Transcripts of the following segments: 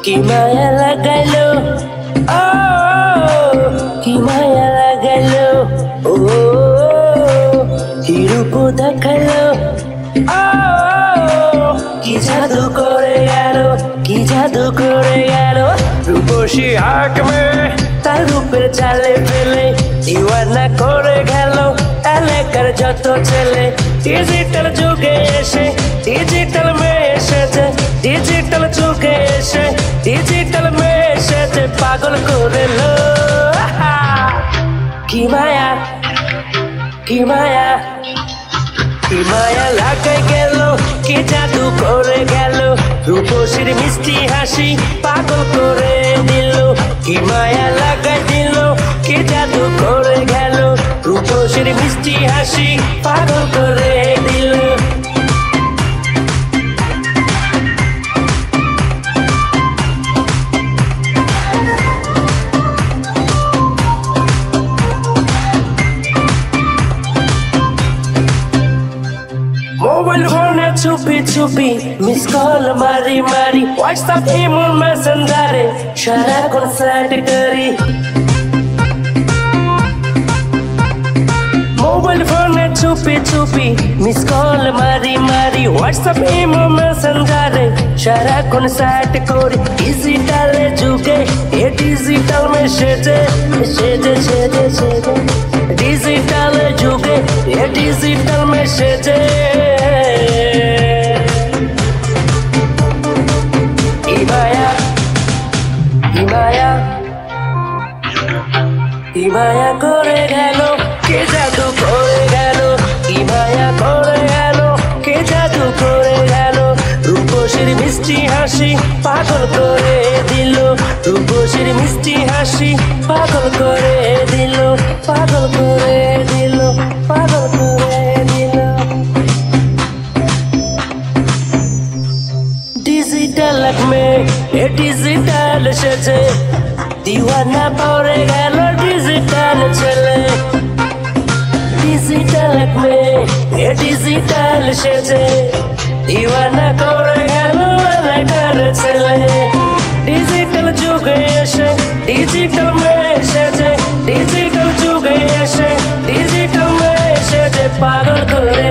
কি মায়া লাগাইলো ও কি মায়া লাগাইলো ও কি রূপ দেখাইলো ও কি জাদু করে গেল কি জাদু করে গেল রূপসী হাট মে তার রূপের চালে ফেলে দিওয়ানা করে গেল এলাকার যত ছেলে ডিজিটাল যুগে এসে ডিজিটাল মেয়ে এসেছে ডিজিটাল যুগে এসে ডিজিটাল মেয়ে এসেছে পাগল করে লো কি মায়া কি মায়া কি মায়া লাগাই গেল কি জাদু করে গেল রূপসীর মিষ্টি হাসি পাগল করে দিল কি মায়া লাগাই দিল কি জাদু করে গেল রূপসীর মিষ্টি হাসি পাগল করে দিল মোবাইল ফোনে চুপি চুপি মিস কল মারি মারি হোয়াটসঅ্যাপ ইমো মেসেঞ্জারে সারাক্ষণ চ্যাট করি মোবাইল ফোনে চুপি চুপি মিস কল মারি মারি হোয়াটসঅ্যাপ ইমো মেসেঞ্জারে সারাক্ষণ চ্যাট করি ডিজিটালে যুগে এ ডিজিটাল মেসেজে সেজে সেজে সেজে ডিজিটালে যুগে এ ডিজিটাল মেসেজে মায়া করে গেল কে জাদু করে গেল কি মায়া করে গেল কে জাদু করে গেল রূপসীর মিষ্টি হাসি পাগল করে দিল রূপসীর মিষ্টি হাসি পাগল করে দিল পাগল করে দিল পাগল করে দিল ডিজিটাল মে এ ডিজিটাল এসেছে দিওয়ানা পড়ে গেল ডিজিটাল ছেলে ডিজিটাল মে এ ডিজিটাল এসেছে দিওয়ানা করে গেল এলাকার ছেলে ডিজিটাল যুগে এসে ডিজিটাল মে এসেছে ডিজিটাল যুগে এসে ডিজিটাল মে এসেছে পাগল করে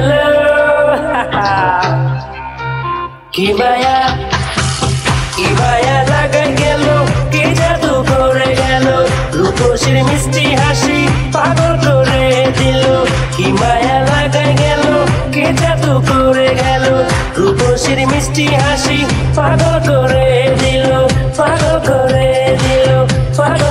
কি মায়া লাগাই গেল কি জাদু করে গেল রূপসীর মিষ্টি হাসি পাগল করে দিল কি মায়া লাগাই গেল কি জাদু করে গেল রূপসীর মিষ্টি হাসি পাগল করে দিল পাগল করে দিল পাগল